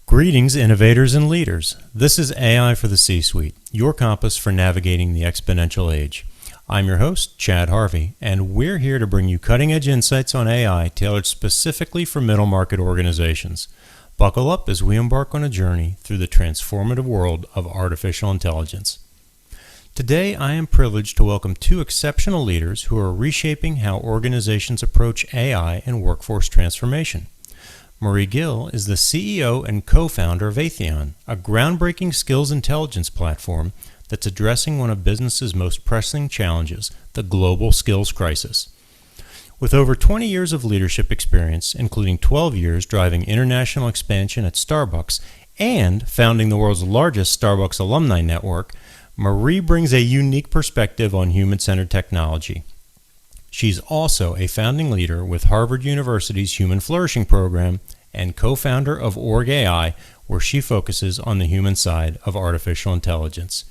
Greetings, innovators and leaders. This is AI for the C-Suite, your compass for navigating the exponential age. I'm your host, Chad Harvey, and we're here to bring you cutting-edge insights on AI tailored specifically for middle market organizations. Buckle up as we embark on a journey through the transformative world of artificial intelligence. Today, I am privileged to welcome two exceptional leaders who are reshaping how organizations approach AI and workforce transformation. Marie Gill is the CEO and co-founder of AETHEON, a groundbreaking skills intelligence platform that's addressing one of business's most pressing challenges, the global skills crisis. With over 20 years of leadership experience, including 12 years driving international expansion at Starbucks and founding the world's largest Starbucks alumni network, Marie brings a unique perspective on human-centered technology. She's also a founding leader with Harvard University's Human Flourishing Program and co-founder of org.ai, where she focuses on the human side of artificial intelligence.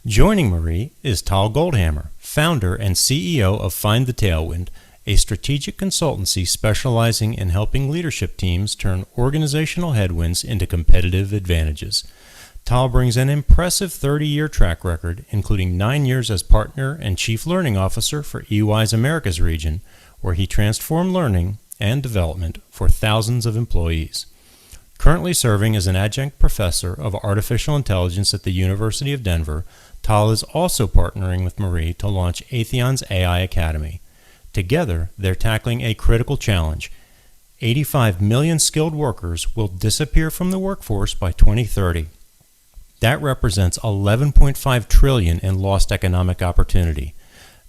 Joining Marie is Tal Goldhamer, founder and CEO of Find the Tailwind, a strategic consultancy specializing in helping leadership teams turn organizational headwinds into competitive advantages. Tal brings an impressive 30-year track record, including 9 years as partner and chief learning officer for EY's Americas region, where he transformed learning and development for thousands of employees. Currently serving as an adjunct professor of artificial intelligence at the University of Denver, Tal is also partnering with Marie to launch AETHEON's AI Academy. Together, they're tackling a critical challenge. 85 million skilled workers will disappear from the workforce by 2030. That represents $11.5 trillion in lost economic opportunity.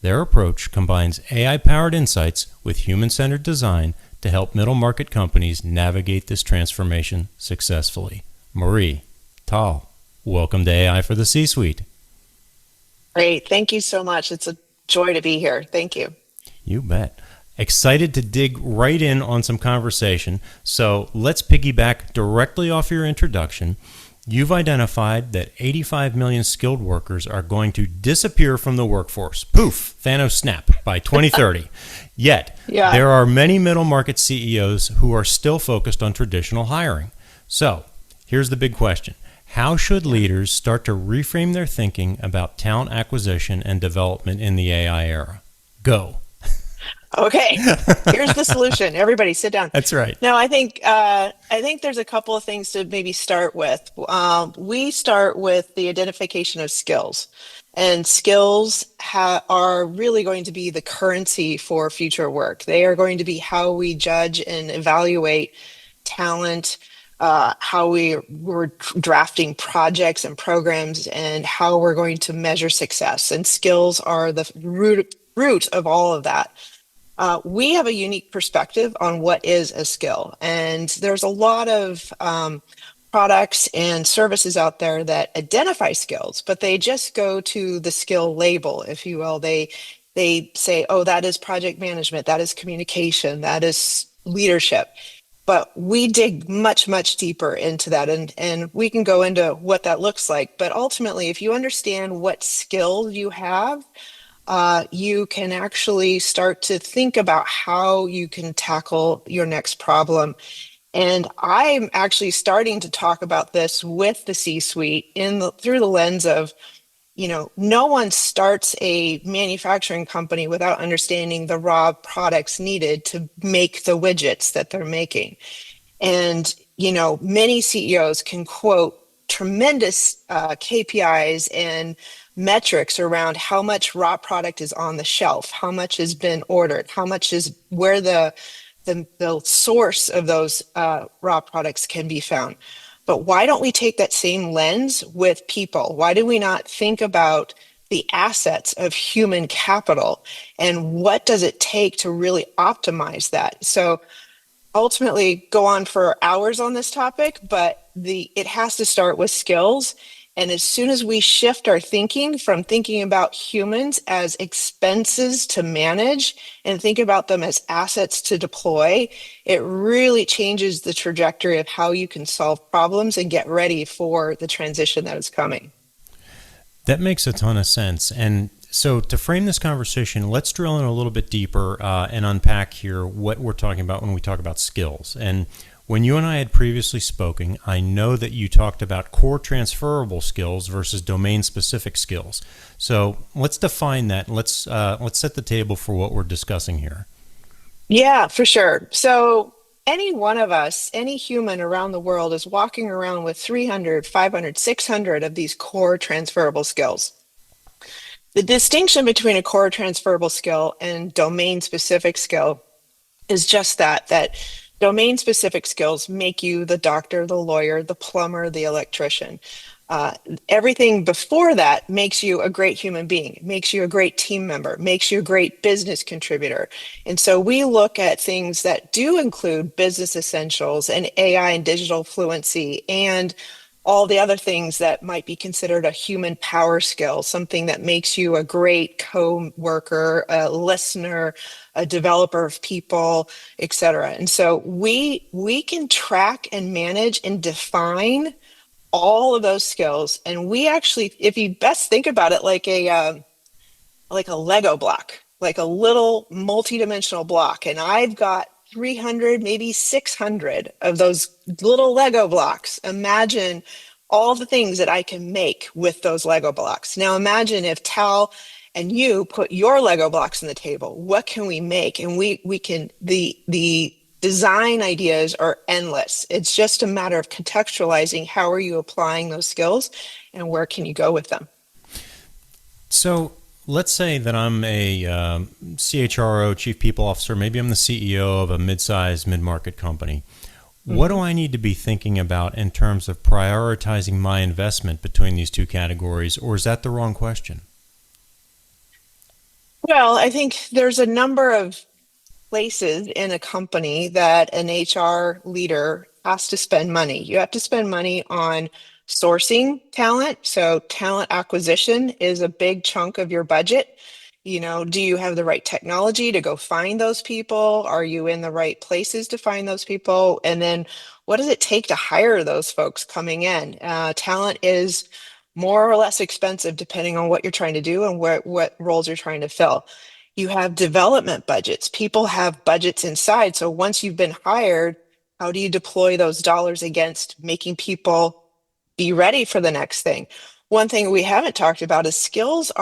Their approach combines AI-powered insights with human-centered design to help middle-market companies navigate this transformation successfully. Marie, Tal, welcome to AI for the C-Suite. Great. Thank you so much. It's a joy to be here. Thank you. You bet. Excited to dig right in on some conversation. So let's piggyback directly off your introduction. You've identified that 85 million skilled workers are going to disappear from the workforce. Poof, Thanos snap by 2030. Yet, there are many middle market CEOs who are still focused on traditional hiring. So, here's the big question. How should leaders start to reframe their thinking about talent acquisition and development in the AI era? Go. Okay, here's the solution. Everybody sit down. That's right. Now, I think there's a couple of things to maybe start with. We start with the identification of skills. And skills are really going to be the currency for future work. They are going to be how we judge and evaluate talent, how we're drafting projects and programs, and how we're going to measure success. And skills are the root of all of that. We have a unique perspective on what is a skill, and there's a lot of products and services out there that identify skills, but they just go to the skill label, if you will. They say, oh, that is project management, that is communication, that is leadership. But we dig much, much deeper into that, and we can go into what that looks like. But ultimately, if you understand what skills you have, you can actually start to think about how you can tackle your next problem. And I'm actually starting to talk about this with the C-suite through the lens of, no one starts a manufacturing company without understanding the raw products needed to make the widgets that they're making. And, many CEOs can quote tremendous KPIs and metrics around how much raw product is on the shelf, how much has been ordered, how much is where the source of those raw products can be found. But why don't we take that same lens with people? Why do we not think about the assets of human capital and what does it take to really optimize that? So ultimately go on for hours on this topic, but it has to start with skills. And as soon as we shift our thinking from thinking about humans as expenses to manage and think about them as assets to deploy, it really changes the trajectory of how you can solve problems and get ready for the transition that is coming. That makes a ton of sense. And so to frame this conversation, let's drill in a little bit deeper and unpack here what we're talking about when we talk about skills. And When you and I had previously spoken, I know that you talked about core transferable skills versus domain-specific skills. So let's define that. And let's set the table for what we're discussing here. Yeah, for sure. So any one of us, any human around the world is walking around with 300, 500, 600 of these core transferable skills. The distinction between a core transferable skill and domain specific skill is just that domain specific skills make you the doctor, the lawyer, the plumber, the electrician. Uh, Everything before that makes you a great human being, makes you a great team member, makes you a great business contributor. And so we look at things that do include business essentials and AI and digital fluency and all the other things that might be considered a human power skill, something that makes you a great co-worker, a listener, a developer of people, et cetera. And so we can track and manage and define all of those skills. And we actually, if you best think about it like a Lego block, like a little multi-dimensional block. And I've got 300, maybe 600 of those little Lego blocks. Imagine all the things that I can make with those Lego blocks. Now imagine if Tal and you put your Lego blocks on the table. What can we make? And we can the design ideas are endless. It's just a matter of contextualizing how are you applying those skills and where can you go with them. So let's say that I'm a CHRO, Chief People Officer. Maybe I'm the CEO of a mid-sized, mid-market company. What do I need to be thinking about in terms of prioritizing my investment between these two categories, or is that the wrong question? Well, I think there's a number of places in a company that an HR leader has to spend money. You have to spend money on sourcing talent. So talent acquisition is a big chunk of your budget. You know, do you have the right technology to go find those people? Are you in the right places to find those people? And then what does it take to hire those folks coming in? Talent is more or less expensive depending on what you're trying to do and what roles you're trying to fill. You have development budgets. People have budgets inside. So once you've been hired, how do you deploy those dollars against making people be ready for the next thing? One thing we haven't talked about is skills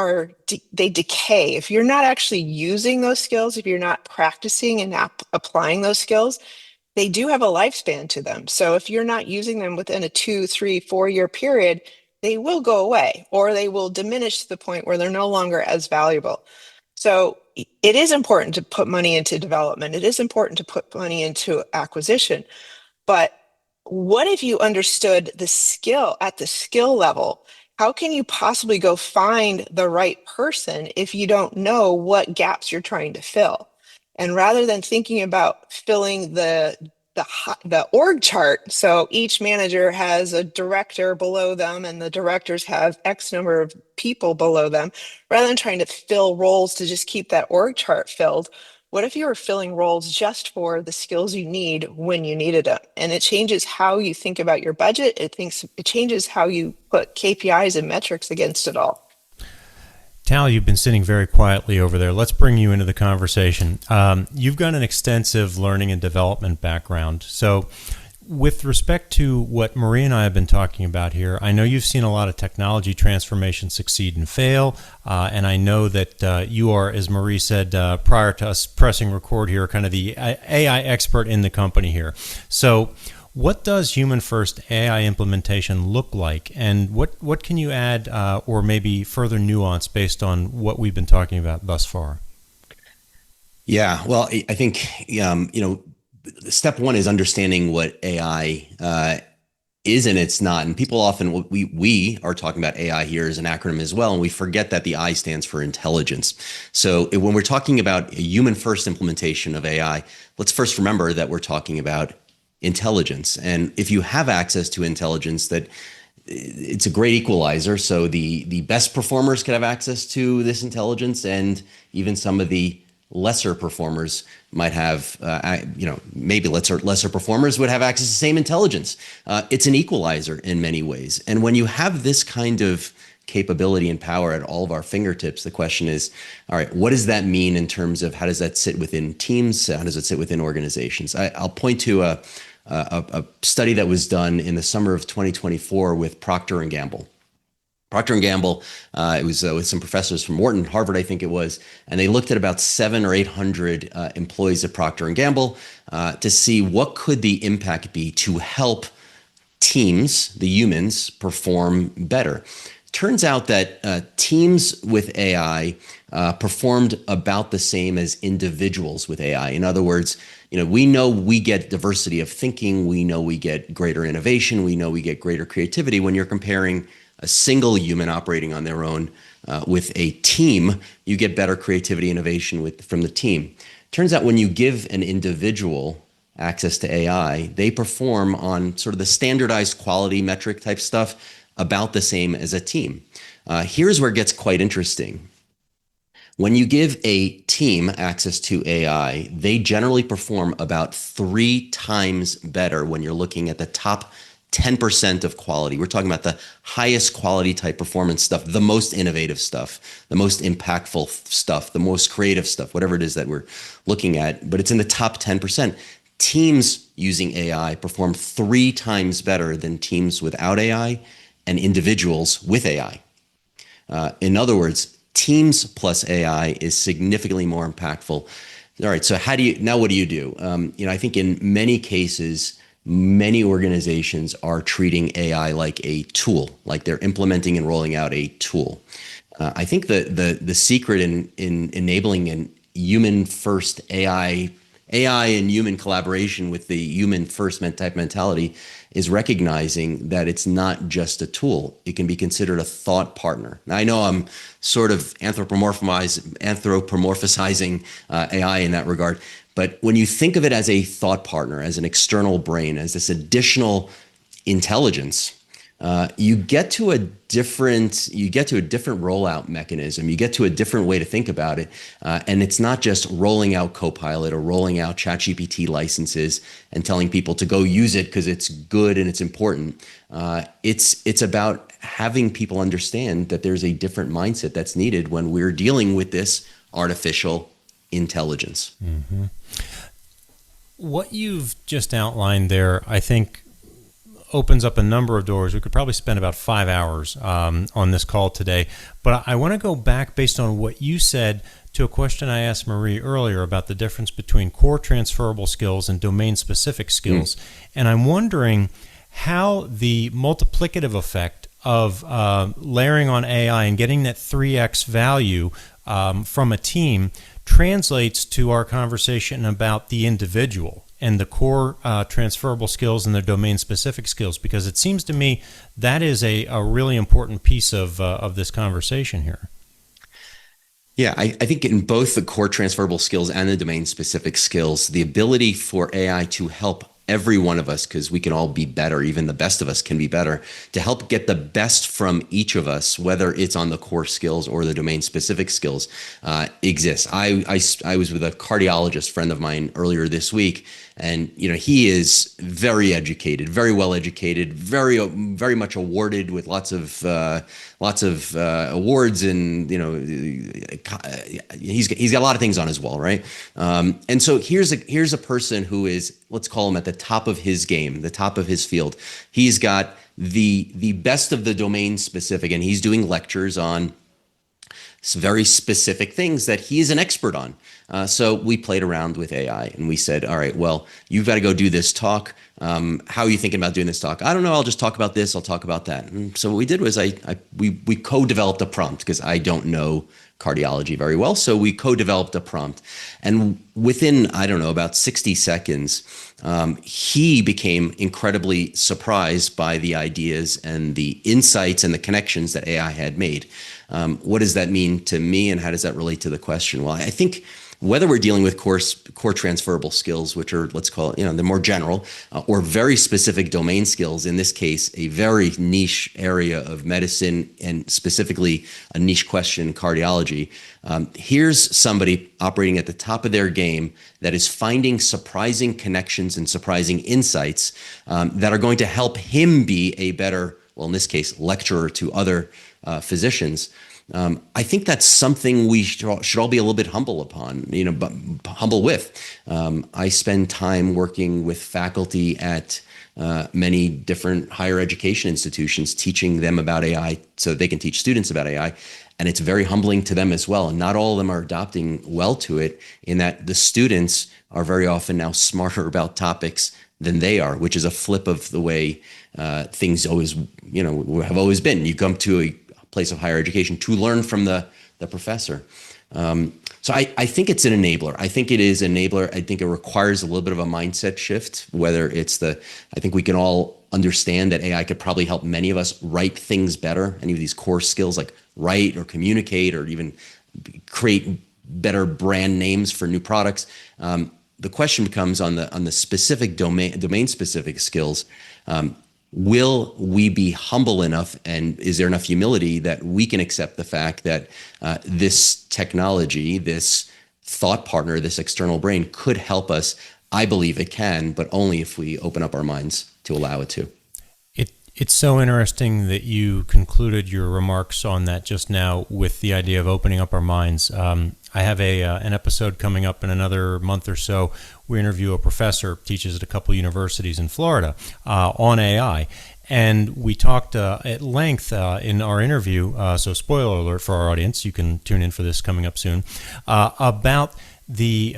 they decay. If you're not actually using those skills, if you're not practicing and applying those skills, they do have a lifespan to them. So if you're not using them within a 2, 3, 4 year period, they will go away or they will diminish to the point where they're no longer as valuable. So it is important to put money into development. It is important to put money into acquisition. But what if you understood the skill at the skill level? How can you possibly go find the right person if you don't know what gaps you're trying to fill? And rather than thinking about filling the org chart, so each manager has a director below them, and the directors have X number of people below them, rather than trying to fill roles to just keep that org chart filled, what if you were filling roles just for the skills you need when you needed them? And it changes how you think about your budget. It changes how you put KPIs and metrics against it all. Tal, you've been sitting very quietly over there. Let's bring you into the conversation. You've got an extensive learning and development background. So with respect to what Marie and I have been talking about here, I know you've seen a lot of technology transformation succeed and fail, and I know that you are, as Marie said prior to us pressing record here, kind of the AI expert in the company here. So what does human first AI implementation look like, and what can you add or maybe further nuance based on what we've been talking about thus far? Yeah, well, I think step one is understanding what AI is and it's not. And people often we are talking about AI here as an acronym as well, and we forget that the I stands for intelligence. So when we're talking about a human first implementation of AI, let's first remember that we're talking about intelligence. And if you have access to intelligence, that it's a great equalizer. So the best performers could have access to this intelligence, and even some of the lesser performers might have, maybe lesser performers would have access to the same intelligence. It's an equalizer in many ways. And when you have this kind of capability and power at all of our fingertips, the question is, all right, what does that mean in terms of how does that sit within teams? How does it sit within organizations? I'll point to a study that was done in the summer of 2024 with Procter and Gamble. Procter and Gamble, it was with some professors from Wharton, Harvard, I think it was, and they looked at about 700 or 800 employees at Procter and Gamble to see what could the impact be to help teams, the humans, perform better. Turns out that teams with AI performed about the same as individuals with AI. In other words, we know we get diversity of thinking, we know we get greater innovation, we know we get greater creativity when you're comparing a single human operating on their own with a team. You get better creativity, innovation from the team. Turns out when you give an individual access to AI, they perform on sort of the standardized quality metric type stuff about the same as a team. Here's where it gets quite interesting. When you give a team access to AI, they generally perform about 3 times better when you're looking at the top 10% of quality. We're talking about the highest quality type performance stuff, the most innovative stuff, the most impactful stuff, the most creative stuff, whatever it is that we're looking at, but it's in the top 10%. Teams using AI perform 3 times better than teams without AI and individuals with AI. In other words, teams plus AI is significantly more impactful. All right, so what do you do? I think in many cases, many organizations are treating AI like a tool, like they're implementing and rolling out a tool. I think the secret in enabling an human first AI and human collaboration with the human first type mentality is recognizing that it's not just a tool. It can be considered a thought partner. Now, I know I'm sort of anthropomorphizing AI in that regard, but when you think of it as a thought partner, as an external brain, as this additional intelligence, you get to a different rollout mechanism. You get to a different way to think about it, and it's not just rolling out Copilot or rolling out ChatGPT licenses and telling people to go use it because it's good and it's important. It's about having people understand that there's a different mindset that's needed when we're dealing with this artificial intelligence. Mm-hmm. What you've just outlined there, I think, opens up a number of doors. We could probably spend about 5 hours on this call today, but I want to go back based on what you said to a question I asked Marie earlier about the difference between core transferable skills and domain-specific skills. And I'm wondering how the multiplicative effect of layering on AI and getting that 3x value from a team translates to our conversation about the individual and the core transferable skills and the domain-specific skills, because it seems to me that is a really important piece of this conversation here. Yeah, I think in both the core transferable skills and the domain-specific skills, the ability for AI to help every one of us, because we can all be better, even the best of us can be better, to help get the best from each of us, whether it's on the core skills or the domain-specific skills, exists. I was with a cardiologist friend of mine earlier this week, and he is very educated, very well educated, very much awarded with lots of awards, and he's got a lot of things on his wall, right? And so here's a person who is, let's call him at the top of his game, the top of his field. He's got the best of the domain specific, and he's doing lectures on very specific things that he's an expert on. So we played around with AI and we said, all right, well, you've got to go do this talk. How are you thinking about doing this talk? I don't know. I'll just talk about this. I'll talk about that. And so what we did was we co-developed a prompt, because I don't know cardiology very well. So we co-developed a prompt, and within, I don't know, about 60 seconds, he became incredibly surprised by the ideas and the insights and the connections that AI had made. What does that mean to me, and how does that relate to the question? Well, I think whether we're dealing with core transferable skills, which are, let's call it, the more general, or very specific domain skills, in this case, a very niche area of medicine, and specifically a niche question in cardiology, here's somebody operating at the top of their game that is finding surprising connections and surprising insights that are going to help him be a better, well, in this case, lecturer to other physicians. I think that's something we should all be a little bit humble upon, but humble with. I spend time working with faculty at many different higher education institutions, teaching them about AI so they can teach students about AI. And it's very humbling to them as well. And not all of them are adopting well to it, in that the students are very often now smarter about topics than they are, which is a flip of the way things always, have always been. You come to a place of higher education to learn from the professor. So I think it's an enabler. I think it is an enabler. I think it requires a little bit of a mindset shift, whether it's I think we can all understand that AI could probably help many of us write things better. Any of these core skills like write or communicate or even create better brand names for new products. The question becomes on the specific domain specific skills. Will we be humble enough, and is there enough humility that we can accept the fact that this technology, this thought partner, this external brain could help us? I believe it can, but only if we open up our minds to allow it to. It's so interesting that you concluded your remarks on that just now with the idea of opening up our minds. I have an episode coming up in another month or so. We interview a professor, teaches at a couple universities in Florida, on AI. And we talked at length in our interview, so spoiler alert for our audience, you can tune in for this coming up soon, about the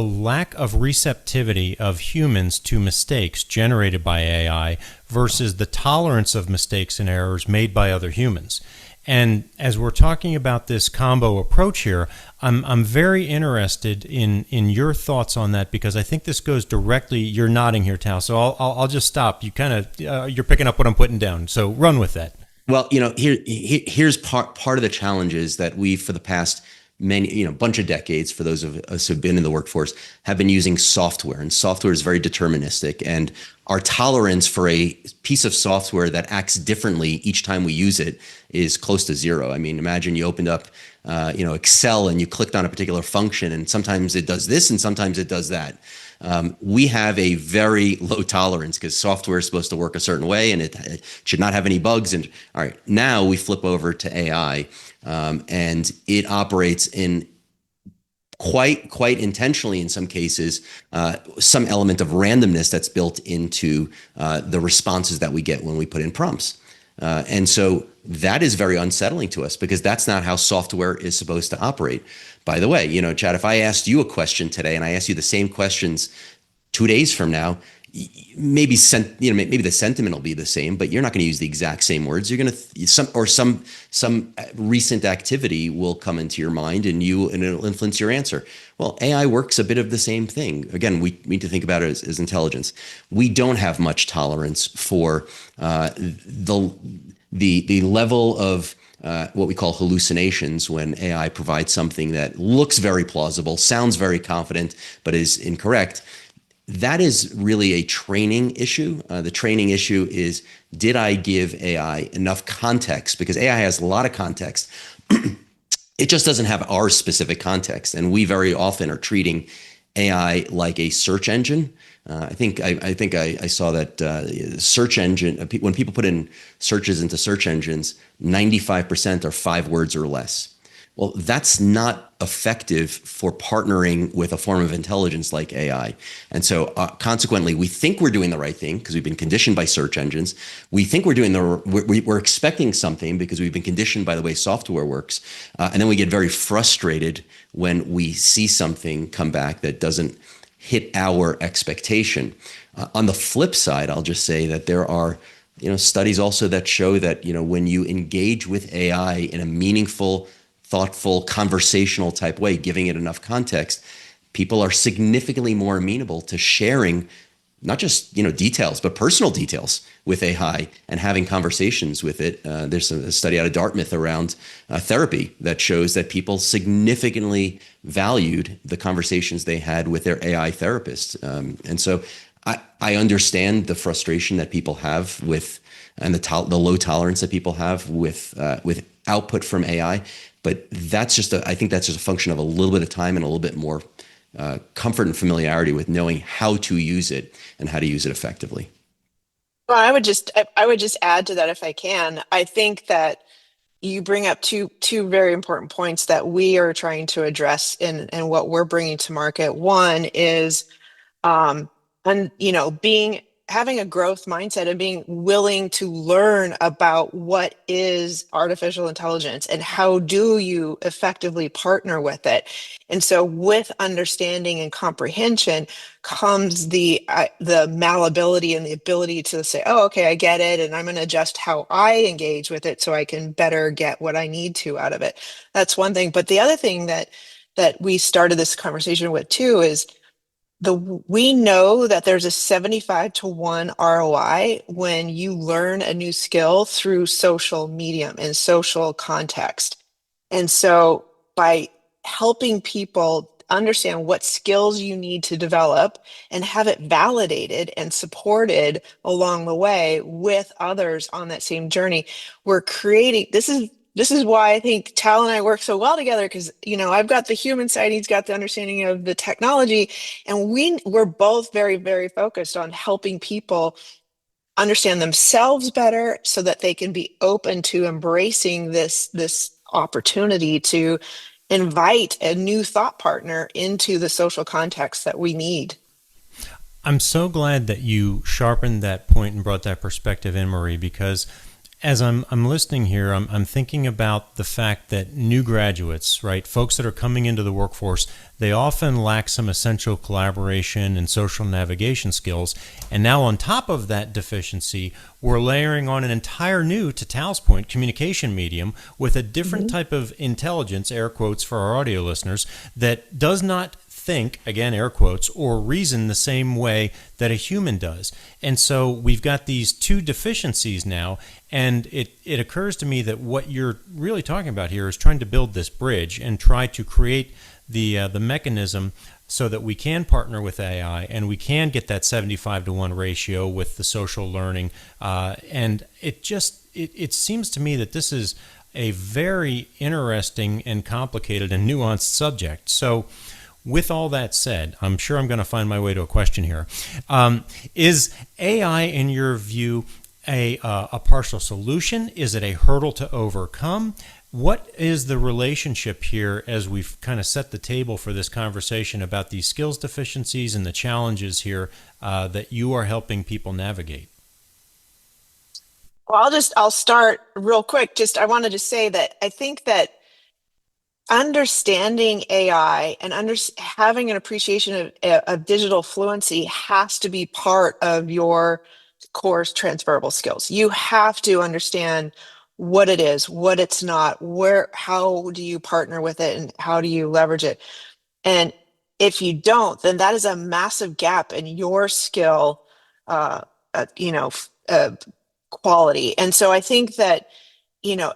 lack of receptivity of humans to mistakes generated by AI versus the tolerance of mistakes and errors made by other humans. And as we're talking about this combo approach here, I'm very interested in your thoughts on that, because I think this goes directly. You're nodding here, Tal. So I'll just stop. You kind of you're picking up what I'm putting down. So run with that. Well, here's part of the challenges that we, for the past many, bunch of decades, for those of us who've been in the workforce, have been using software, and software is very deterministic, and our tolerance for a piece of software that acts differently each time we use it is close to zero. I mean, imagine you opened up, Excel, and you clicked on a particular function, and sometimes it does this and sometimes it does that. We have a very low tolerance because software is supposed to work a certain way, and it should not have any bugs. And all right, now we flip over to AI, and it operates in quite intentionally in some cases, some element of randomness that's built into the responses that we get when we put in prompts. And so that is very unsettling to us, because that's not how software is supposed to operate. By the way, Chad, if I asked you a question today and I asked you the same questions 2 days from now, maybe maybe the sentiment will be the same, but you're not going to use the exact same words. You're going to some recent activity will come into your mind, and it'll influence your answer. Well, AI works a bit of the same thing. Again, we need to think about it as intelligence. We don't have much tolerance for the level of what we call hallucinations, when AI provides something that looks very plausible, sounds very confident, but is incorrect. That is really a training issue. The training issue is, did I give AI enough context? Because AI has a lot of context. It just doesn't have our specific context. And we very often are treating AI like a search engine. I think I saw that search engine, when people put in searches into search engines, 95% are 5 words or less. Well, that's not effective for partnering with a form of intelligence like AI. And so consequently, we think we're doing the right thing because we've been conditioned by search engines. We think we're expecting something because we've been conditioned by the way software works. And then we get very frustrated when we see something come back that doesn't hit our expectation. On the flip side, I'll just say that there are studies also that show that when you engage with AI in a meaningful, thoughtful, conversational type way, giving it enough context, people are significantly more amenable to sharing not just details, but personal details with AI and having conversations with it. There's a study out of Dartmouth around therapy that shows that people significantly valued the conversations they had with their AI therapist. And so I understand the frustration that people have with, and the low tolerance that people have with output from AI. But I think that's just a function of a little bit of time and a little bit more comfort and familiarity with knowing how to use it and how to use it effectively. Well, I would just add to that if I can. I think that you bring up two very important points that we are trying to address in what we're bringing to market. One is and being having a growth mindset and being willing to learn about what is artificial intelligence and how do you effectively partner with it. And so with understanding and comprehension comes the malleability and the ability to say, oh, okay, I get it, and I'm going to adjust how I engage with it so I can better get what I need to out of it. That's one thing. But the other thing that we started this conversation with too is we know that there's a 75-1 ROI when you learn a new skill through social medium and social context. And so by helping people understand what skills you need to develop and have it validated and supported along the way with others on that same journey, we're creating this is why I think Tal and I work so well together, because I've got the human side, he's got the understanding of the technology, and we're both very, very focused on helping people understand themselves better so that they can be open to embracing this opportunity to invite a new thought partner into the social context that we need. I'm so glad that you sharpened that point and brought that perspective in, Marie, because as I'm listening here, I'm thinking about the fact that new graduates, right, folks that are coming into the workforce, they often lack some essential collaboration and social navigation skills. And now on top of that deficiency, we're layering on an entire new, to Tal's point, communication medium with a different type of intelligence, air quotes for our audio listeners, that does not think, again, air quotes, or reason the same way that a human does. And so we've got these two deficiencies now, and it occurs to me that what you're really talking about here is trying to build this bridge and try to create the mechanism so that we can partner with AI and we can get that 75-1 ratio with the social learning. And it seems to me that this is a very interesting and complicated and nuanced subject. So with all that said, I'm sure I'm going to find my way to a question here. Is AI, in your view, a partial solution? Is it a hurdle to overcome? What is the relationship here as we've kind of set the table for this conversation about these skills deficiencies and the challenges here that you are helping people navigate? Well, I'll start real quick. I wanted to say that I think that understanding AI and having an appreciation of digital fluency has to be part of your course transferable skills. You have to understand what it is, what it's not, how do you partner with it, and how do you leverage it. And if you don't, then that is a massive gap in your skill, uh, uh, you know, quality. And so I think that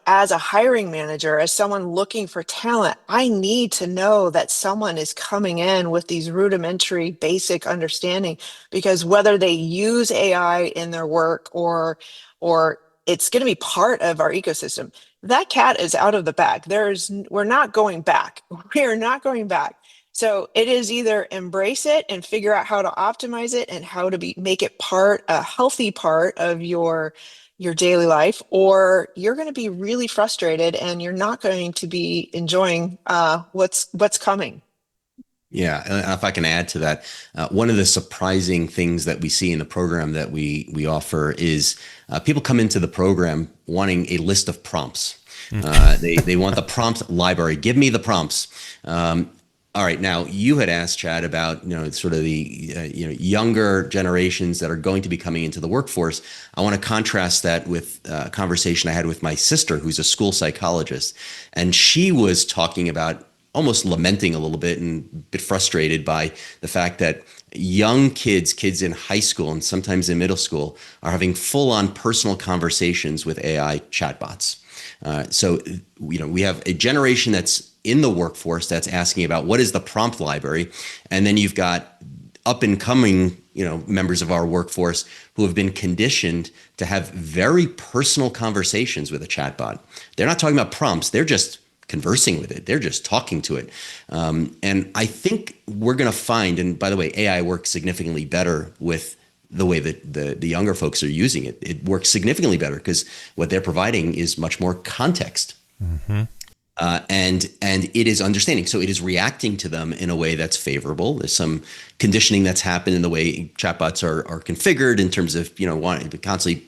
as a hiring manager, as someone looking for talent, I need to know that someone is coming in with these rudimentary basic understanding, because whether they use AI in their work or it's going to be part of our ecosystem, that cat is out of the bag. We're not going back. We are not going back. So it is either embrace it and figure out how to optimize it and how to make it a healthy part of your daily life, or you're going to be really frustrated and you're not going to be enjoying what's coming. Yeah, and if I can add to that, one of the surprising things that we see in the program that we offer is people come into the program wanting a list of prompts. They want the prompt library. Give me the prompts. All right, now you had asked Chad about sort of the younger generations that are going to be coming into the workforce. I want to contrast that with a conversation I had with my sister, who's a school psychologist, and she was talking about almost lamenting a little bit and a bit frustrated by the fact that young kids in high school and sometimes in middle school are having full-on personal conversations with AI chatbots. So we have a generation that's in the workforce that's asking about what is the prompt library, and then you've got up and coming members of our workforce who have been conditioned to have very personal conversations with a chatbot. They're not talking about prompts, they're just conversing with it, they're just talking to it. And I think we're going to find, and by the way, AI works significantly better with the way that the younger folks are using it. It works significantly better because what they're providing is much more context. Mm-hmm. And it is understanding. So it is reacting to them in a way that's favorable. There's some conditioning that's happened in the way chatbots are configured in terms of, wanting to constantly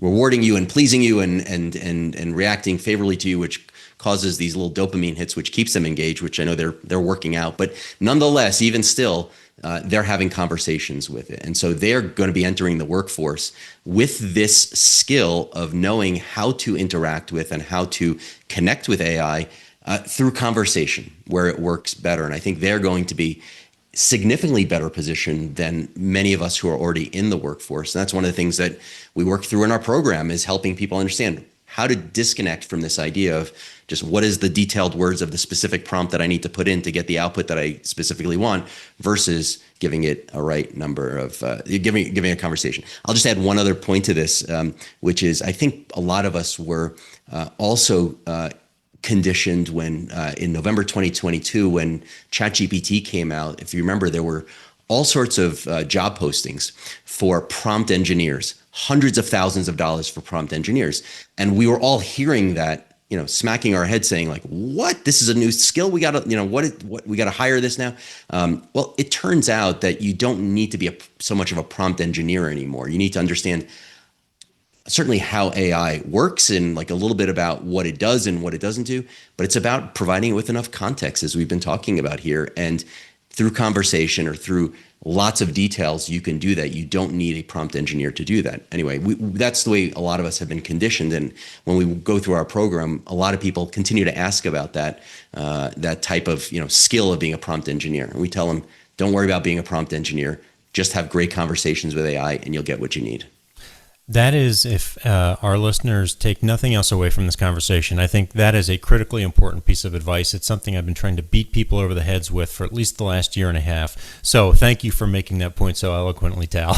rewarding you and pleasing you and reacting favorably to you, which causes these little dopamine hits, which keeps them engaged, which I know they're working out. But nonetheless, even still, they're having conversations with it. And so they're going to be entering the workforce with this skill of knowing how to interact with and how to connect with AI through conversation, where it works better. And I think they're going to be significantly better positioned than many of us who are already in the workforce. And that's one of the things that we work through in our program, is helping people understand how to disconnect from this idea of just what is the detailed words of the specific prompt that I need to put in to get the output that I specifically want, versus giving it a right number of giving a conversation. I'll just add one other point to this, which is I think a lot of us were also conditioned when in November 2022, when ChatGPT came out. If you remember, there were all sorts of job postings for prompt engineers, hundreds of thousands of dollars for prompt engineers. And we were all hearing that, smacking our head saying like, what, this is a new skill. We got to, what we got to hire this now. Well, it turns out that you don't need to be so much of a prompt engineer anymore. You need to understand certainly how AI works and like a little bit about what it does and what it doesn't do, but it's about providing it with enough context, as we've been talking about here. And through conversation or through lots of details, you can do that. You don't need a prompt engineer to do that. Anyway, that's the way a lot of us have been conditioned. And when we go through our program, a lot of people continue to ask about that type of skill of being a prompt engineer. And we tell them, don't worry about being a prompt engineer. Just have great conversations with AI and you'll get what you need. That is, if our listeners take nothing else away from this conversation, I think that is a critically important piece of advice. It's something I've been trying to beat people over the heads with for at least the last year and a half. So thank you for making that point so eloquently, Tal.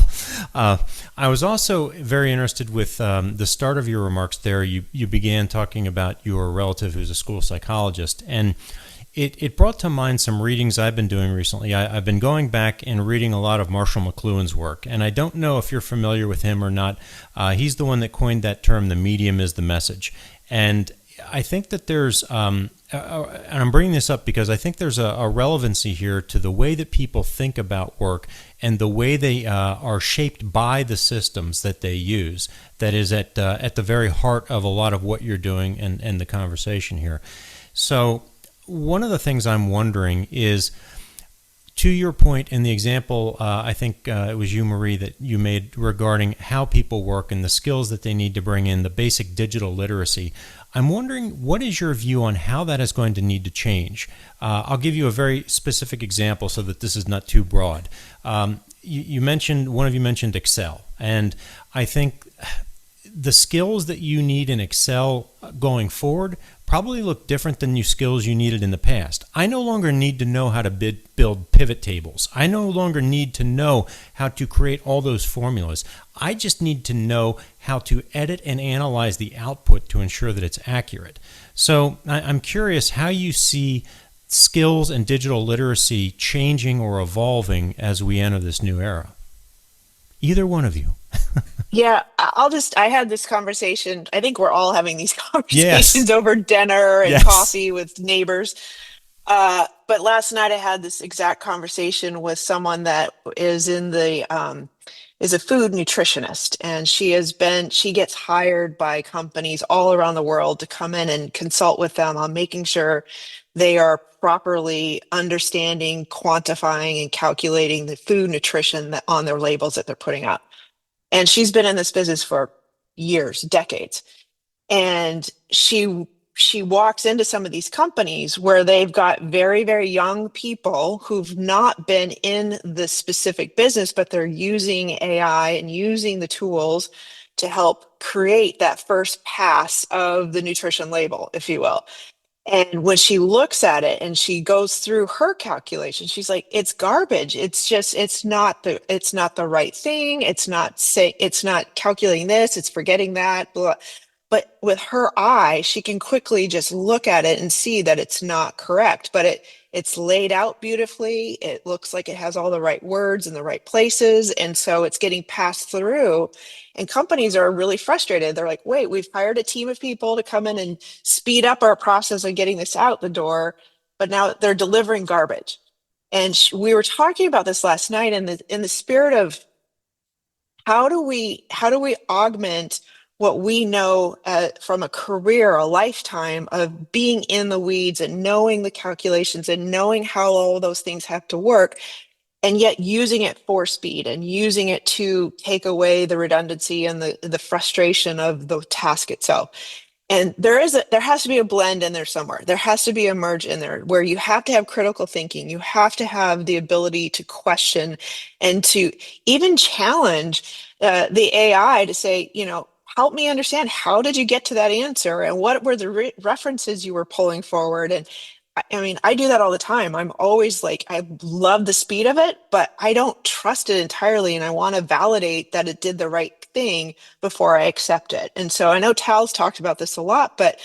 I was also very interested with the start of your remarks there. You began talking about your relative who's a school psychologist, and it brought to mind some readings I've been doing recently. I've been going back and reading a lot of Marshall McLuhan's work, and I don't know if you're familiar with him or not. He's the one that coined that term, the medium is the message. And I think that there's, and I'm bringing this up because I think there's a relevancy here to the way that people think about work and the way they are shaped by the systems that they use. That is at the very heart of a lot of what you're doing and the conversation here. So one of the things I'm wondering is, to your point in the example, I think it was you, Marie, that you made regarding how people work and the skills that they need to bring in, the basic digital literacy. I'm wondering, what is your view on how that is going to need to change? I'll give you a very specific example so that this is not too broad. You mentioned, one of you mentioned Excel, and I think the skills that you need in Excel going forward probably look different than the skills you needed in the past. I no longer need to know how to build pivot tables. I no longer need to know how to create all those formulas. I just need to know how to edit and analyze the output to ensure that it's accurate. So I'm curious how you see skills and digital literacy changing or evolving as we enter this new era. Either one of you. Yeah, I had this conversation. I think we're all having these conversations Yes. over dinner and Yes. coffee with neighbors. But last night I had this exact conversation with someone that is is a food nutritionist, and she gets hired by companies all around the world to come in and consult with them on making sure they are properly understanding, quantifying, and calculating the food nutrition that on their labels that they're putting up. And she's been in this business for years, decades. And she walks into some of these companies where they've got very, very young people who've not been in the specific business, but they're using AI and using the tools to help create that first pass of the nutrition label, if you will. And when she looks at it and she goes through her calculation, she's like, it's garbage. It's not the right thing. It's not calculating this, it's forgetting that, blah. But with her eye, she can quickly just look at it and see that it's not correct. But It's laid out beautifully. It looks like it has all the right words in the right places. And so it's getting passed through. And companies are really frustrated. They're like, wait, we've hired a team of people to come in and speed up our process of getting this out the door, but now they're delivering garbage. And we were talking about this last night in the spirit of how do we augment what we know from a career, a lifetime of being in the weeds and knowing the calculations and knowing how all of those things have to work, and yet using it for speed and using it to take away the redundancy and the frustration of the task itself. And there has to be a blend in there somewhere. There has to be a merge in there where you have to have critical thinking. You have to have the ability to question and to even challenge the AI to say, help me understand, how did you get to that answer, and what were the references you were pulling forward? And I mean, I do that all the time. I'm always like, I love the speed of it, but I don't trust it entirely, and I want to validate that it did the right thing before I accept it. And so I know Tal's talked about this a lot, but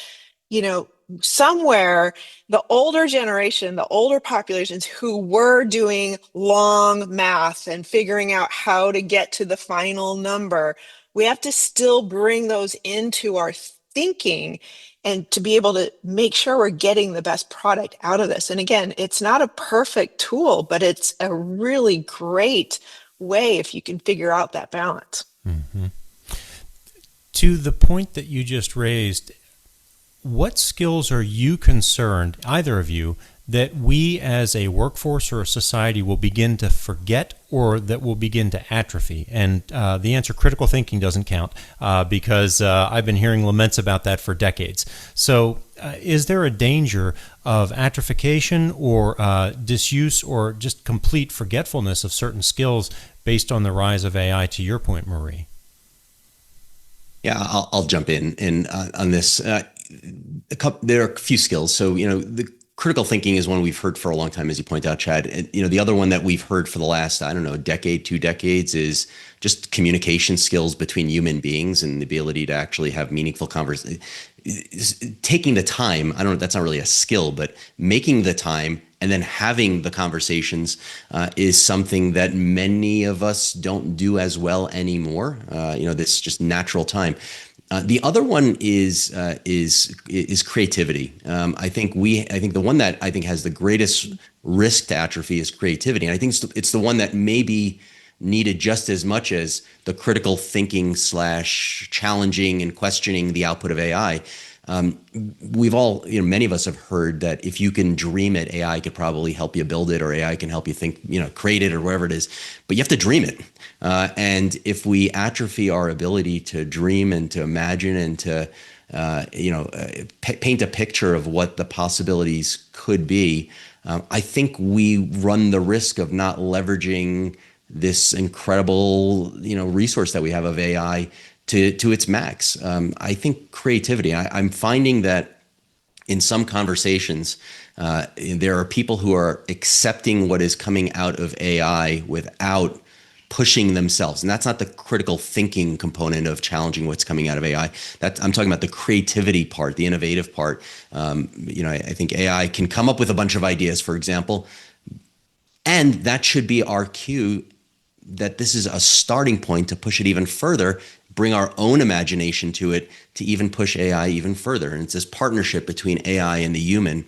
you know, somewhere the older generation, the older populations who were doing long math and figuring out how to get to the final number, we have to still bring those into our thinking and to be able to make sure we're getting the best product out of this. And again, it's not a perfect tool, but it's a really great way if you can figure out that balance. Mm-hmm. To the point that you just raised, what skills are you concerned, either of you, that we as a workforce or a society will begin to forget or that will begin to atrophy? And the answer, critical thinking, doesn't count because I've been hearing laments about that for decades. So is there a danger of atrophication or disuse or just complete forgetfulness of certain skills based on the rise of AI, to your point, Marie? Yeah, I'll jump in on this. There are a few skills. So, the critical thinking is one we've heard for a long time, as you point out, Chad. And, the other one that we've heard for the last, I don't know, decade, 2 decades is just communication skills between human beings and the ability to actually have meaningful conversations. Taking the time, I don't know, that's not really a skill, but making the time and then having the conversations is something that many of us don't do as well anymore. This just natural time. The other one is creativity. I think the one that I think has the greatest risk to atrophy is creativity, and I think it's the one that may be needed just as much as the critical thinking / challenging and questioning the output of AI. We've all, many of us have heard that if you can dream it, AI could probably help you build it, or AI can help you think, create it, or whatever it is. But you have to dream it. And if we atrophy our ability to dream and to imagine and to, paint a picture of what the possibilities could be, I think we run the risk of not leveraging this incredible, resource that we have of AI to its max. I think creativity. I'm finding that in some conversations, there are people who are accepting what is coming out of AI without pushing themselves, and that's not the critical thinking component of challenging what's coming out of AI. I'm talking about the creativity part, the innovative part. I think AI can come up with a bunch of ideas, for example, and that should be our cue that this is a starting point to push it even further, bring our own imagination to it, to even push AI even further. And it's this partnership between AI and the human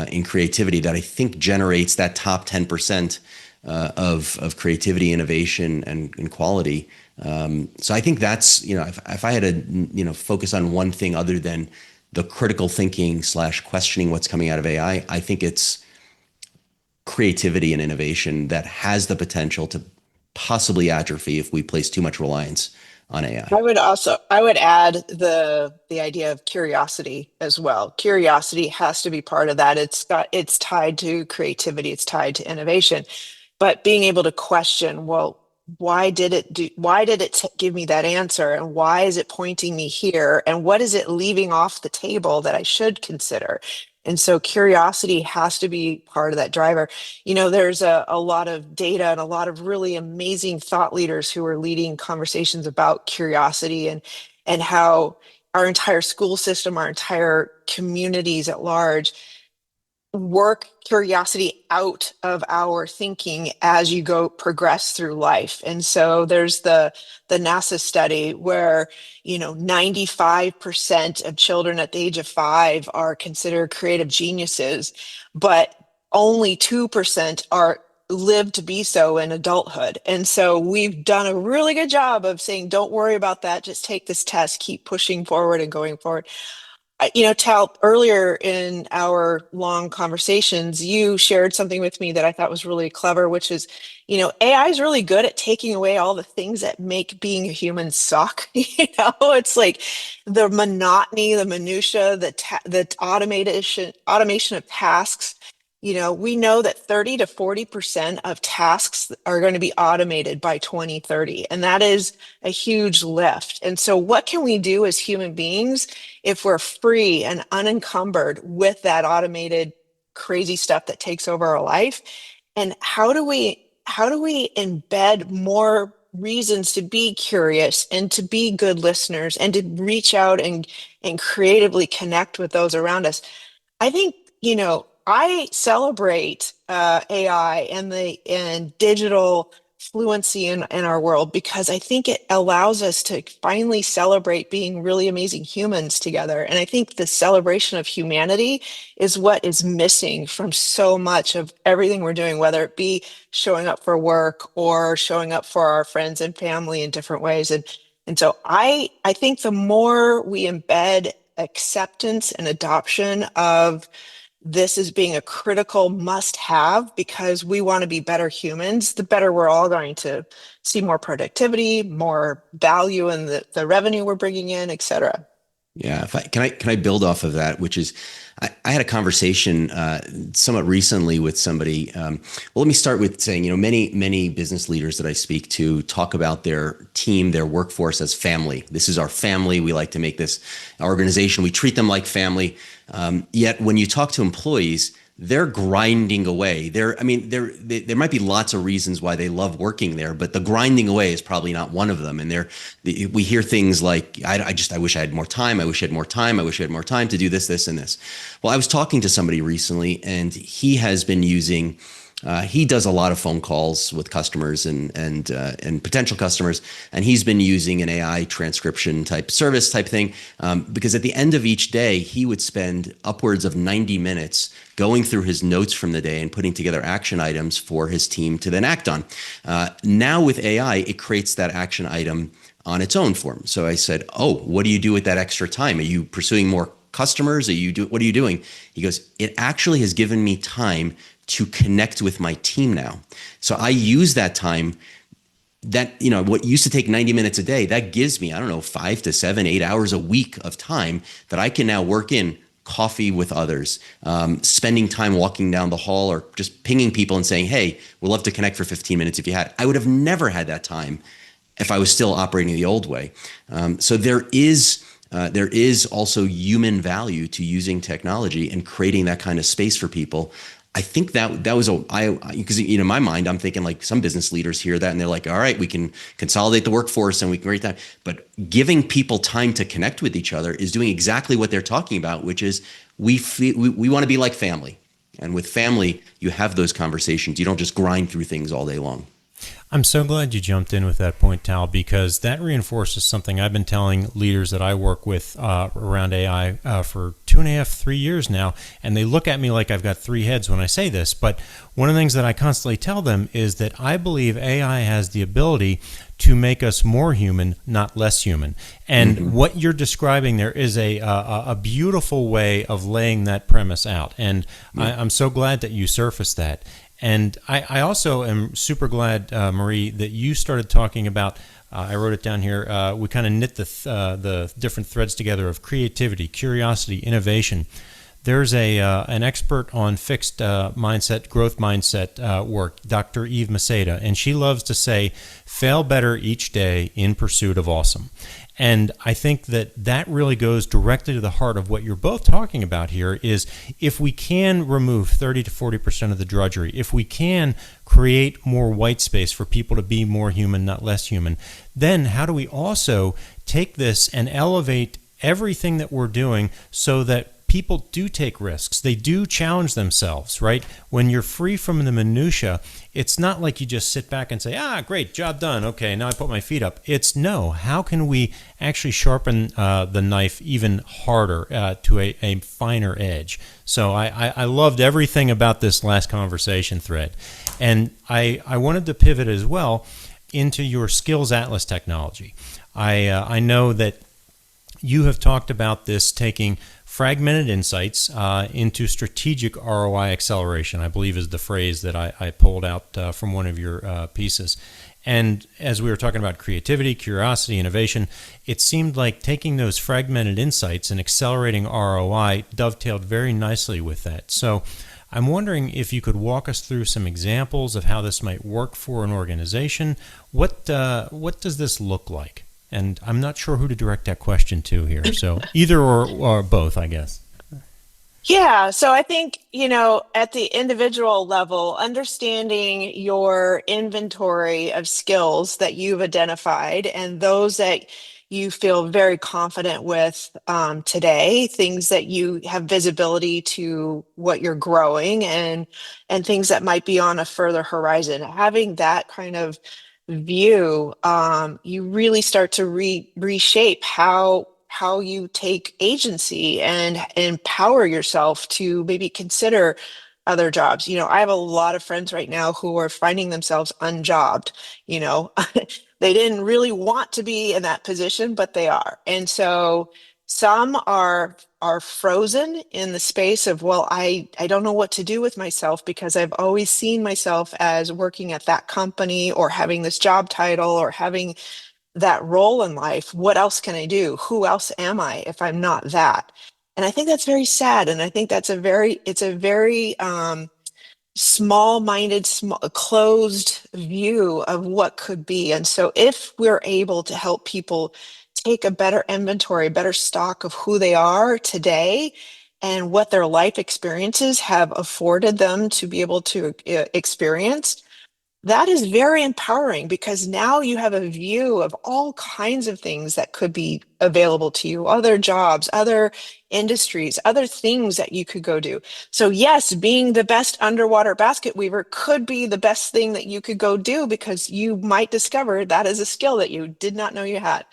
in creativity that I think generates that top 10% of creativity, innovation, and quality. So I think that's, if I had to, focus on one thing other than the critical thinking / questioning what's coming out of AI, I think it's creativity and innovation that has the potential to possibly atrophy if we place too much reliance on AI. I would add the idea of curiosity as well. Curiosity has to be part of that. It's tied to creativity, it's tied to innovation, but being able to question, well, why did it give me that answer, and why is it pointing me here, and what is it leaving off the table that I should consider? And so curiosity has to be part of that driver. There's a lot of data and a lot of really amazing thought leaders who are leading conversations about curiosity and how our entire school system, our entire communities at large work curiosity out of our thinking as you go progress through life. And so there's the NASA study where 95% of children at the age of 5 are considered creative geniuses, but only 2% are live to be so in adulthood. And so we've done a really good job of saying, don't worry about that, just take this test, keep pushing forward and going forward. Tal, earlier in our long conversations, you shared something with me that I thought was really clever, which is, AI is really good at taking away all the things that make being a human suck. It's like the monotony, the minutia, the automation of tasks. We know that 30 to 40% of tasks are going to be automated by 2030, and that is a huge lift. And so what can we do as human beings if we're free and unencumbered with that automated crazy stuff that takes over our life? And how do we embed more reasons to be curious and to be good listeners and to reach out and creatively connect with those around us? I think, I celebrate AI and digital fluency in our world because I think it allows us to finally celebrate being really amazing humans together. And I think the celebration of humanity is what is missing from so much of everything we're doing, whether it be showing up for work or showing up for our friends and family in different ways. And so I think the more we embed acceptance and adoption of this as being a critical must have because we want to be better humans, the better we're all going to see more productivity, more value in the revenue we're bringing in, et cetera. Yeah, can I build off of that, which is I had a conversation somewhat recently with somebody. Well, let me start with saying, many business leaders that I speak to talk about their team, their workforce as family. This is our family. We like to make this organization. We treat them like family. Yet when you talk to employees, they're grinding away. There might be lots of reasons why they love working there, but the grinding away is probably not one of them. And we hear things like, I wish I had more time. I wish I had more time. I wish I had more time to do this, this, and this. Well, I was talking to somebody recently, and he has been using. He does a lot of phone calls with customers and potential customers, and he's been using an AI transcription type service type thing because at the end of each day, he would spend upwards of 90 minutes going through his notes from the day and putting together action items for his team to then act on. Now with AI, it creates that action item on its own form. So I said, "Oh, what do you do with that extra time? Are you pursuing more customers? What are you doing?" He goes, "It actually has given me time to connect with my team now. So I use that time that, what used to take 90 minutes a day, that gives me, 5 to 7, 8 hours a week of time that I can now work in coffee with others, spending time walking down the hall or just pinging people and saying, hey, we'd love to connect for 15 minutes if you had." I would have never had that time if I was still operating the old way. So there is also human value to using technology and creating that kind of space for people. I think that was because in my mind I'm thinking like some business leaders hear that and they're like, all right, we can consolidate the workforce and we can create that. But giving people time to connect with each other is doing exactly what they're talking about, which is we want to be like family. And with family, you have those conversations. You don't just grind through things all day long. I'm so glad you jumped in with that point, Tal, because that reinforces something I've been telling leaders that I work with around AI for 2.5, 3 years now, and they look at me like I've got 3 heads when I say this. But one of the things that I constantly tell them is that I believe AI has the ability to make us more human, not less human. And what you're describing there is a beautiful way of laying that premise out. And I'm so glad that you surfaced that. And I also am super glad, Marie, that you started talking about, I wrote it down here, we kind of knit the different threads together of creativity, curiosity, innovation. There's an expert on fixed mindset, growth mindset work, Dr. Eve Maceda, and she loves to say, fail better each day in pursuit of awesome. And I think that really goes directly to the heart of what you're both talking about here is if we can remove 30 to 40% of the drudgery, if we can create more white space for people to be more human, not less human, then how do we also take this and elevate everything that we're doing so that people do take risks. They do challenge themselves, right? When you're free from the minutia, it's not like you just sit back and say, great, job done. Okay, now I put my feet up. It's no, how can we actually sharpen the knife even harder to a finer edge? So I loved everything about this last conversation thread. And I wanted to pivot as well into your Skills Atlas technology. I know that you have talked about this taking fragmented insights into strategic ROI acceleration, I believe is the phrase that I pulled out from one of your pieces. And as we were talking about creativity, curiosity, innovation, it seemed like taking those fragmented insights and accelerating ROI dovetailed very nicely with that. So I'm wondering if you could walk us through some examples of how this might work for an organization. What does this look like? And I'm not sure who to direct that question to here. So either or both, I guess. Yeah, so I think, at the individual level, understanding your inventory of skills that you've identified and those that you feel very confident with today, things that you have visibility to what you're growing and things that might be on a further horizon. Having that kind of view, you really start to reshape how you take agency and empower yourself to maybe consider other jobs. I have a lot of friends right now who are finding themselves unjobbed. They didn't really want to be in that position, but they are. And so some are frozen in the space of, well, I don't know what to do with myself because I've always seen myself as working at that company or having this job title or having that role in life. What else can I do? Who else am I if I'm not that? And I think that's very sad. And I think it's a very small-minded, closed view of what could be. And so if we're able to help people take a better inventory, better stock of who they are today and what their life experiences have afforded them to be able to experience, that is very empowering because now you have a view of all kinds of things that could be available to you, other jobs, other industries, other things that you could go do. So yes, being the best underwater basket weaver could be the best thing that you could go do because you might discover that is a skill that you did not know you had.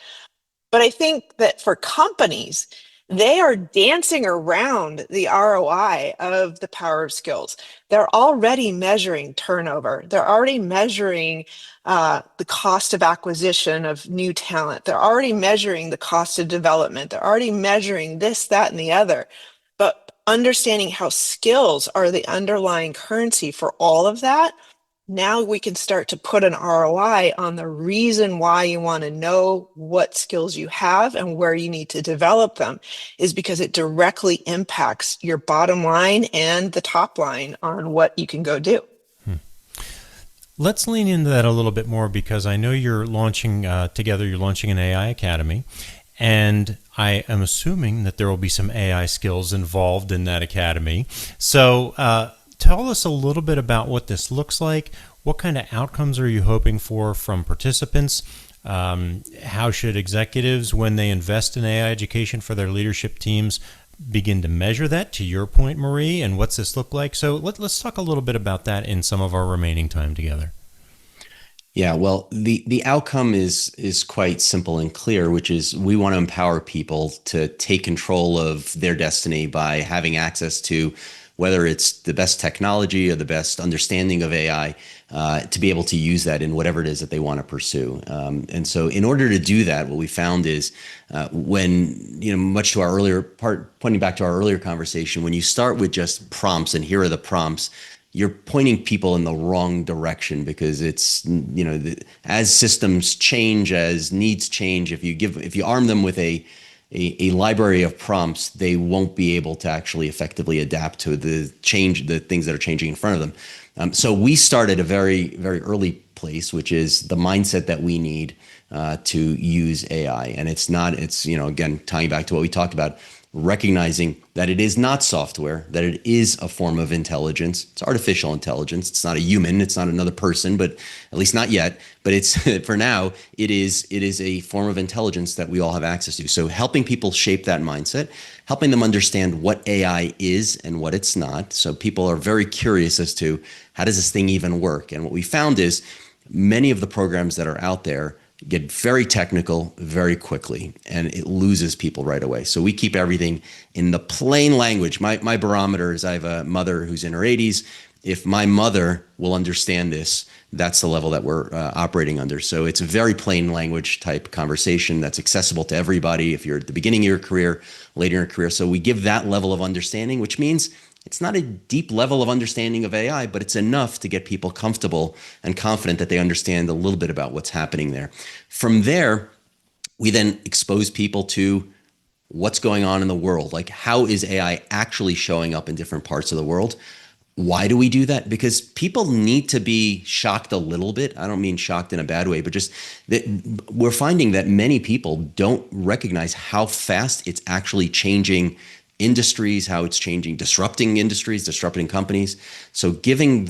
But I think that for companies, they are dancing around the ROI of the power of skills. They're already measuring turnover. They're already measuring the cost of acquisition of new talent. They're already measuring the cost of development. They're already measuring this, that, and the other. But understanding how skills are the underlying currency for all of that, now we can start to put an ROI on the reason why you want to know what skills you have and where you need to develop them is because it directly impacts your bottom line and the top line on what you can go do. Let's lean into that a little bit more because I know you're launching you're launching an AI Academy, and I am assuming that there will be some AI skills involved in that academy. So tell us a little bit about what this looks like. What kind of outcomes are you hoping for from participants? How should executives, when they invest in AI education for their leadership teams, begin to measure that, to your point, Marie? And what's this look like? So let's talk a little bit about that in some of our remaining time together. Yeah, well, the outcome is quite simple and clear, which is we want to empower people to take control of their destiny by having access to whether it's the best technology or the best understanding of AI, to be able to use that in whatever it is that they want to pursue. And so in order to do that, what we found is when, much to our earlier part, pointing back to our earlier conversation, when you start with just prompts and here are the prompts, you're pointing people in the wrong direction because it's, as systems change, as needs change, if you arm them with a library of prompts, they won't be able to actually effectively adapt to the things that are changing in front of them. So we start at a very, very early place, which is the mindset that we need to use AI. And it's again, tying back to what we talked about, recognizing that it is not software, that it is a form of intelligence. It's artificial intelligence. It's not a human. It's not another person, but at least not yet. But it's for now, it is a form of intelligence that we all have access to. So helping people shape that mindset, helping them understand what AI is and what it's not. So people are very curious as to how does this thing even work? And what we found is many of the programs that are out there get very technical very quickly, and it loses people right away. So we keep everything in the plain language. My barometer is I have a mother who's in her 80s. If my mother will understand this, that's the level that we're operating under. So it's a very plain language type conversation that's accessible to everybody if you're at the beginning of your career, later in your career. So we give that level of understanding, which means it's not a deep level of understanding of AI, but it's enough to get people comfortable and confident that they understand a little bit about what's happening there. From there, we then expose people to what's going on in the world. Like, how is AI actually showing up in different parts of the world? Why do we do that? Because people need to be shocked a little bit. I don't mean shocked in a bad way, but just that we're finding that many people don't recognize how fast it's actually changing industries, how it's changing, disrupting industries, disrupting companies. So giving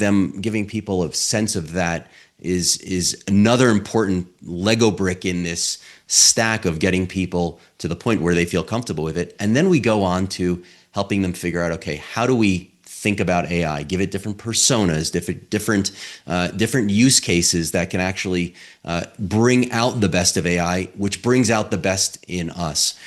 people a sense of that is another important Lego brick in this stack of getting people to the point where they feel comfortable with it. And then we go on to helping them figure out, okay, how do we think about AI, give it different personas, different use cases that can actually bring out the best of AI, which brings out the best in us.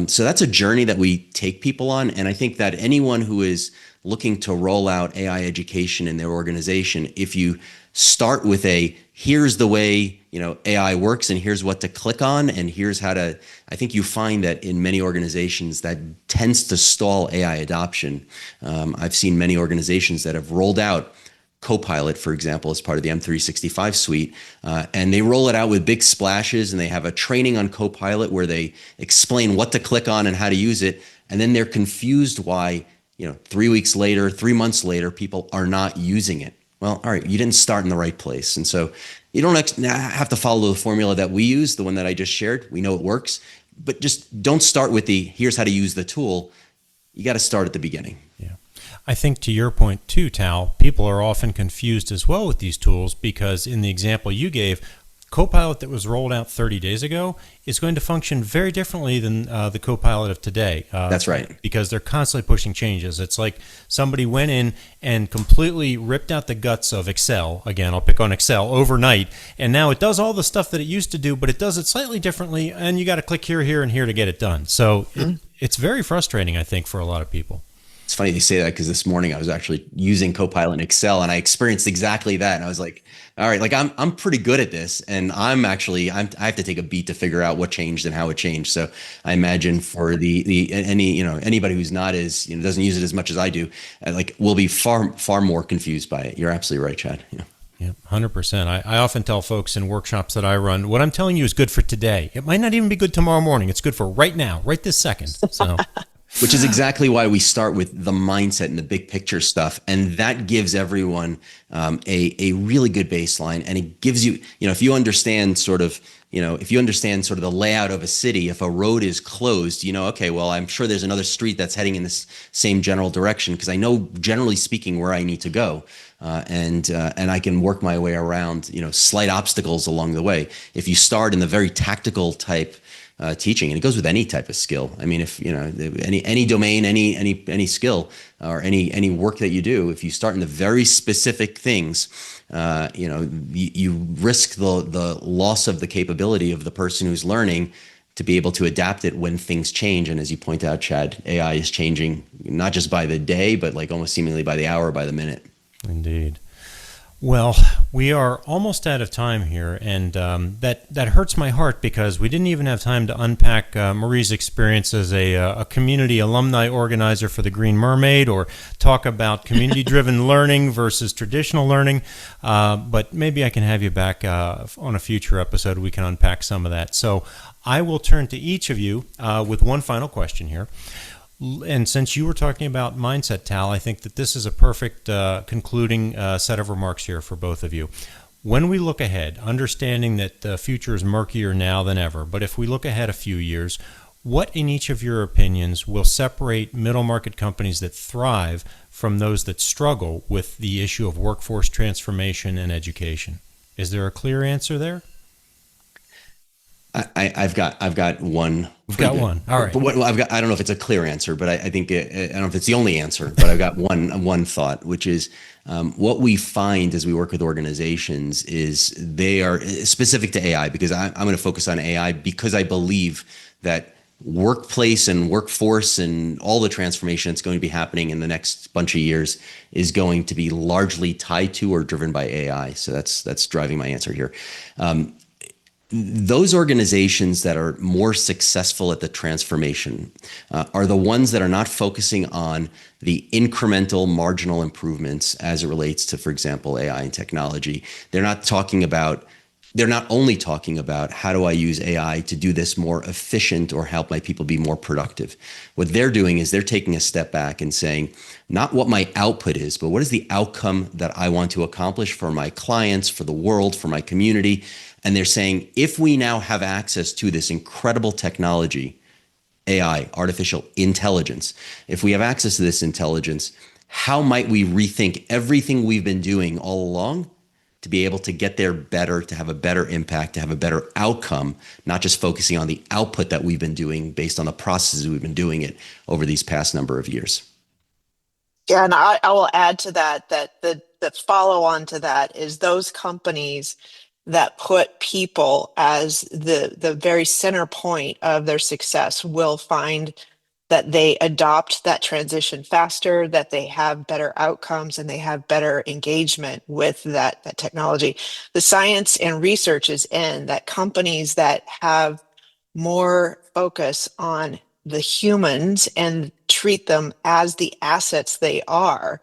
So that's a journey that we take people on. And I think that anyone who is looking to roll out AI education in their organization, if you start with here's the way AI works and here's what to click on and here's how to, I think you find that in many organizations that tends to stall AI adoption. I've seen many organizations that have rolled out Copilot, for example, as part of the M365 suite. And they roll it out with big splashes and they have a training on Copilot where they explain what to click on and how to use it. And then they're confused why, 3 weeks later, 3 months later, people are not using it. Well, all right, you didn't start in the right place. And so you don't have to follow the formula that we use, the one that I just shared. We know it works, but just don't start with here's how to use the tool. You got to start at the beginning. Yeah. I think to your point too, Tal, people are often confused as well with these tools because in the example you gave, Copilot that was rolled out 30 days ago is going to function very differently than the Copilot of today. That's right. Because they're constantly pushing changes. It's like somebody went in and completely ripped out the guts of Excel. Again, I'll pick on Excel overnight. And now it does all the stuff that it used to do, but it does it slightly differently. And you got to click here, here, and here to get it done. So it's very frustrating, I think, for a lot of people. It's funny you say that because this morning I was actually using Copilot in Excel and I experienced exactly that. And I was like, all right, like I'm pretty good at this. And I have to take a beat to figure out what changed and how it changed. So I imagine for anybody who's not as, doesn't use it as much as I do, will be far more confused by it. You're absolutely right, Chad. Yeah. Yeah, 100%. I often tell folks in workshops that I run, what I'm telling you is good for today. It might not even be good tomorrow morning. It's good for right now, right this second. So. Which is exactly why we start with the mindset and the big picture stuff. And that gives everyone a really good baseline. And it gives you, if you understand sort of the layout of a city, if a road is closed, okay, well, I'm sure there's another street that's heading in this same general direction because I know, generally speaking, where I need to go. And I can work my way around, slight obstacles along the way. If you start in the very tactical type teaching, and it goes with any type of skill. I mean, if any domain, any skill, or any work that you do, if you start in the very specific things, you risk the loss of the capability of the person who's learning to be able to adapt it when things change. And as you point out, Chad, AI is changing not just by the day, but like almost seemingly by the hour, by the minute. Indeed. Well, we are almost out of time here, and that hurts my heart because we didn't even have time to unpack Marie's experience as a community alumni organizer for the Green Mermaid or talk about community-driven learning versus traditional learning, but maybe I can have you back on a future episode. We can unpack some of that. So I will turn to each of you with one final question here. And since you were talking about mindset, Tal, I think that this is a perfect concluding set of remarks here for both of you. When we look ahead, understanding that the future is murkier now than ever, but if we look ahead a few years, What in each of your opinions will separate middle market companies that thrive from those that struggle with the issue of workforce transformation and education? Is there a clear answer there? I've got one. We've got one. All right. But what I've got, I don't know if it's a clear answer, but I think I don't know if it's the only answer. But I've got one thought, which is what we find as we work with organizations is they are specific to AI, because I'm going to focus on AI because I believe that workplace and workforce and all the transformation that's going to be happening in the next bunch of years is going to be largely tied to or driven by AI. So that's driving my answer here. Those organizations that are more successful at the transformation are the ones that are not focusing on the incremental marginal improvements as it relates to, for example, AI and technology. They're not only talking about how do I use AI to do this more efficient or help my people be more productive. What they're doing is they're taking a step back and saying, not what my output is, but what is the outcome that I want to accomplish for my clients, for the world, for my community. And they're saying, if we now have access to this incredible technology, AI, artificial intelligence, if we have access to this intelligence, how might we rethink everything we've been doing all along to be able to get there better, to have a better impact, to have a better outcome, not just focusing on the output that we've been doing based on the processes we've been doing it over these past number of years. Yeah, and I will add to that the follow on to that is those companies that put people as the very center point of their success will find that they adopt that transition faster, that they have better outcomes, and they have better engagement with that technology. The science and research is in that companies that have more focus on the humans and treat them as the assets they are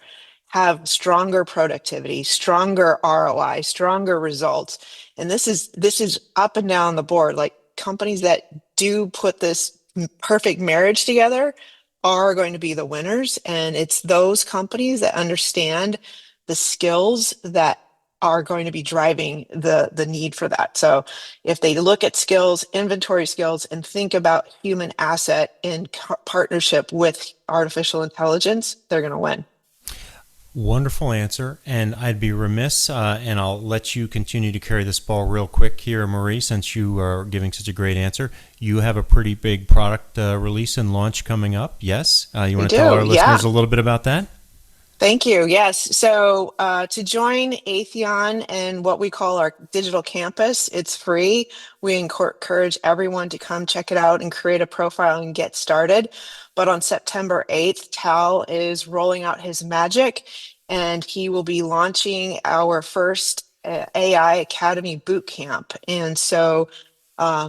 have stronger productivity, stronger ROI, stronger results. And this is up and down the board. Like companies that do put this perfect marriage together are going to be the winners. And it's those companies that understand the skills that are going to be driving the need for that. So if they look at skills, inventory skills, and think about human asset in partnership with artificial intelligence, they're going to win. Wonderful answer. And I'd be remiss, and I'll let you continue to carry this ball real quick here, Marie, since you are giving such a great answer. You have a pretty big product release and launch coming up. Yes? You want to tell our listeners a little bit about that? Thank you. Yes. So to join AETHEON and what we call our digital campus, it's free. We encourage everyone to come check it out and create a profile and get started. But on September 8th, Tal is rolling out his magic, and he will be launching our first AI Academy boot camp. And so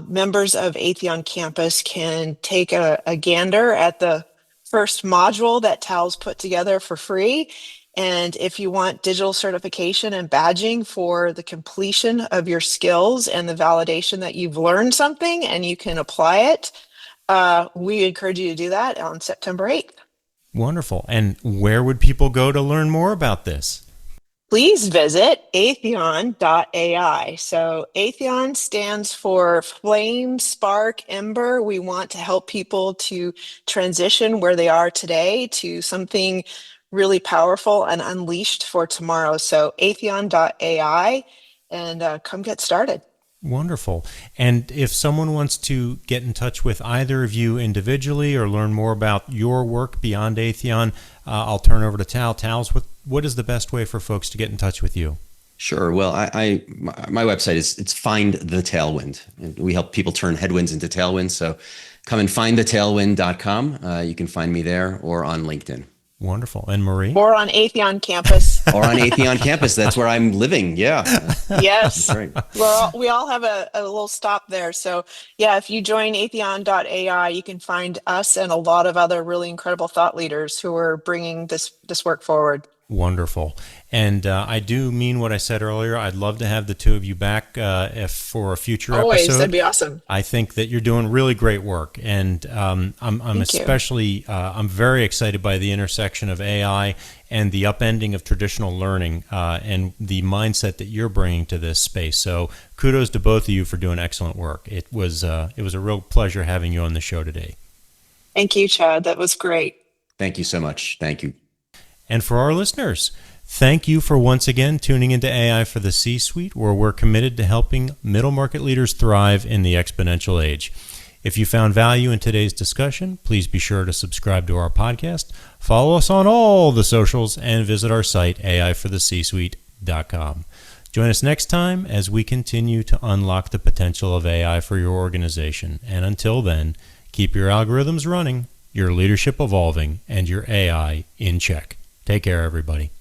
members of AETHEON campus can take a gander at the first module that Tal's put together for free. And if you want digital certification and badging for the completion of your skills and the validation that you've learned something and you can apply it, we encourage you to do that on September 8th. Wonderful. And where would people go to learn more about this? Please visit AETHEON.ai. So AETHEON stands for Flame, Spark, Ember. We want to help people to transition where they are today to something really powerful and unleashed for tomorrow. So AETHEON.ai, and come get started. Wonderful. And if someone wants to get in touch with either of you individually or learn more about your work beyond AETHEON, I'll turn over to Tal. Tal's, what is the best way for folks to get in touch with you? Sure. Well, my website it's Find the Tailwind. We help people turn headwinds into tailwinds. So come and findthetailwind.com. You can find me there or on LinkedIn. Wonderful. And Marie? Or on AETHEON campus. Or on AETHEON campus. That's where I'm living. Yeah. Yes. That's right. We all have a little stop there. So yeah, if you join AETHEON.ai, you can find us and a lot of other really incredible thought leaders who are bringing this work forward. Wonderful. And I do mean what I said earlier. I'd love to have the two of you back if for a future Always, episode. that'd be awesome. I think that you're doing really great work, and I'm especially I'm very excited by the intersection of AI and the upending of traditional learning and the mindset that you're bringing to this space. So kudos to both of you for doing excellent work. It was a real pleasure having you on the show today. Thank you, Chad. That was great. Thank you so much. Thank you. And for our listeners, thank you for once again tuning into AI for the C-Suite, where we're committed to helping middle market leaders thrive in the exponential age. If you found value in today's discussion, please be sure to subscribe to our podcast, follow us on all the socials, and visit our site, aifortheCsuite.com. Join us next time as we continue to unlock the potential of AI for your organization. And until then, keep your algorithms running, your leadership evolving, and your AI in check. Take care, everybody.